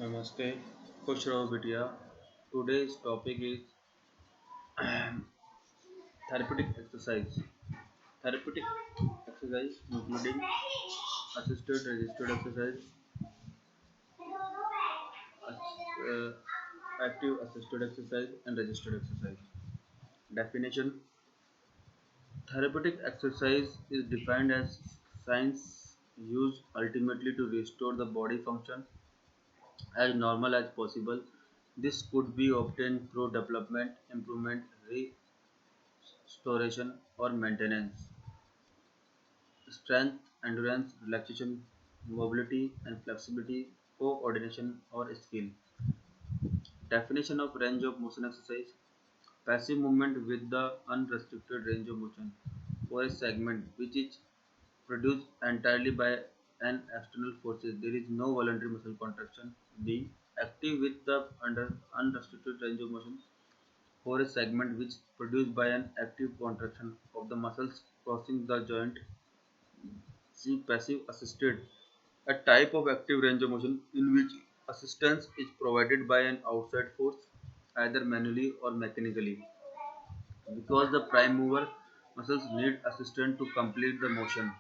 Namaste, Khush raho Bitya. Today's topic is therapeutic exercise. Therapeutic exercise including assisted, resisted exercise, active assisted exercise, and resisted exercise. Definition: therapeutic exercise is defined as science used ultimately to restore the body function as normal as possible. This could be obtained through development, improvement, restoration, or maintenance. Strength, endurance, relaxation, mobility and flexibility, coordination or skill. Definition of range of motion exercise: passive movement with the unrestricted range of motion for a segment which is produced entirely by an external forces. There is no voluntary muscle contraction. B. Active with the unrestricted range of motion for a segment which is produced by an active contraction of the muscles crossing the joint. C. Passive assisted, a type of active range of motion in which assistance is provided by an outside force, either manually or mechanically, because the prime mover muscles need assistance to complete the motion.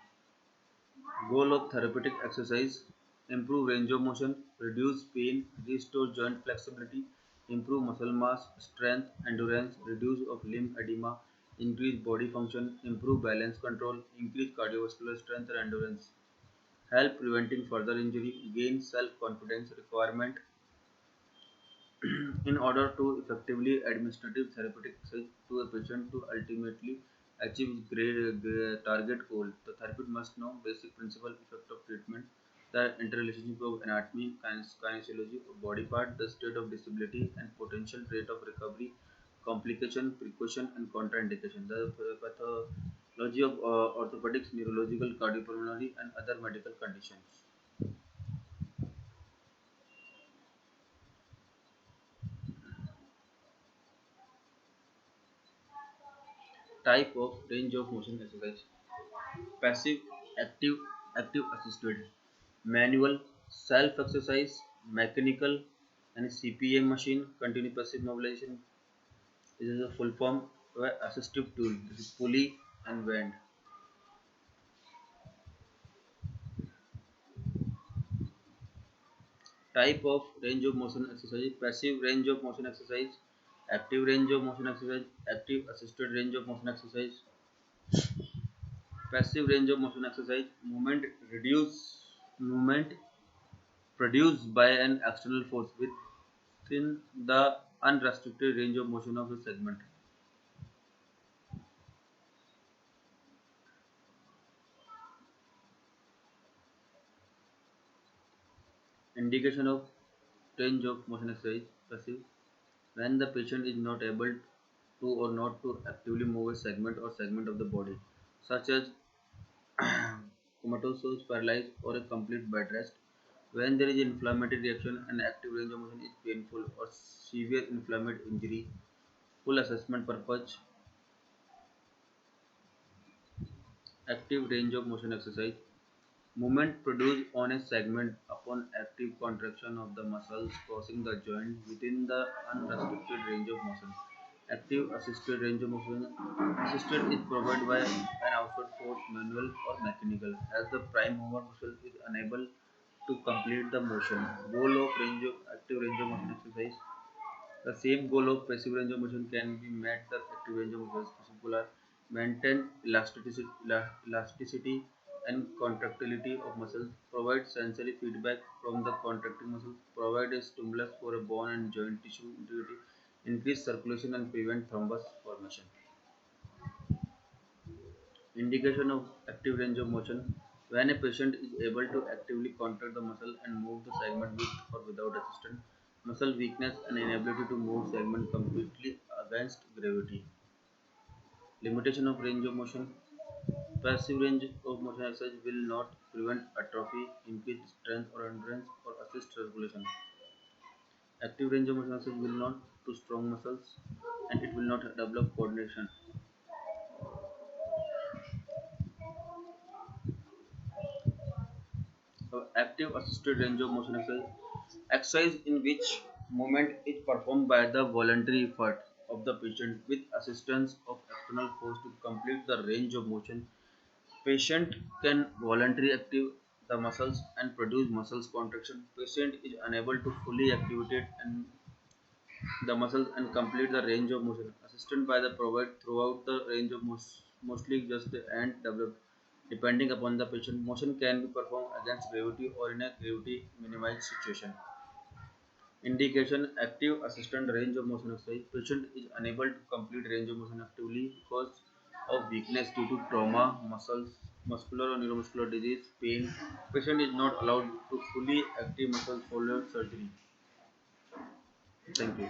Goal of therapeutic exercise: improve range of motion, reduce pain, restore joint flexibility, improve muscle mass, strength, endurance, reduce of limb edema, increase body function, improve balance control, increase cardiovascular strength and endurance, help preventing further injury, gain self-confidence. Requirement: in order to effectively administrative therapeutic exercise to a patient to ultimately achieve target goal, the therapist must know basic principle effect of treatment, the interrelationship of anatomy, kinesiology of body part, the state of disability and potential rate of recovery, complication, precaution and contraindication, the pathology of orthopedics, neurological, cardiopulmonary and other medical conditions. Type of range of motion exercise: passive, active, active assisted, manual, self exercise, mechanical, and CPM machine. Continuous passive mobilization. This is a full form of assistive tool. This is pulley and band. Type of range of motion exercise: passive range of motion exercise, active range of motion exercise, active assisted range of motion exercise. Passive range of motion exercise: movement produced by an external force within the unrestricted range of motion of the segment. Indication of range of motion exercise: passive, when the patient is not able to or not to actively move a segment or segment of the body, such as comatose, paralyzed, or a complete bed rest. When there is inflammatory reaction and active range of motion is painful or severe inflammatory injury. Full assessment purpose: active range of motion exercise. Movement produced on a segment upon active contraction of the muscles crossing the joint within the unrestricted range of motion. Active assisted range of motion. Assisted is provided by an outside force, manual or mechanical, as the prime mover muscle is unable to complete the motion. Goal of active range of motion exercise: the same goal of passive range of motion can be met. The active range of motion principle are: maintain elasticity and contractility of muscles, provide sensory feedback from the contracting muscles, provide a stimulus for a bone and joint tissue integrity, increase circulation and prevent thrombus formation. Indication of active range of motion: when a patient is able to actively contract the muscle and move the segment with or without assistance. Muscle weakness and inability to move segment completely against gravity. Limitation of range of motion: passive range of motion exercise will not prevent atrophy, increase strength or endurance, or assist circulation. Active range of motion exercise will not to strong muscles and it will not develop coordination. Active assisted range of motion exercise. exercise in which movement is performed by the voluntary effort of the patient with assistance of external force to complete the range of motion. Patient can voluntarily active the muscles and produce muscles contraction. Patient is unable to fully activate and the muscles and complete the range of motion. Assisted by the provide throughout the range of mostly just the end developed. Depending upon the patient, motion can be performed against gravity or in a gravity minimized situation. Indication active assistant range of motion exercise. Patient is unable to complete range of motion actively because of weakness due to trauma, muscular or neuromuscular disease, pain. Patient is not allowed to fully active muscles following surgery. Thank you.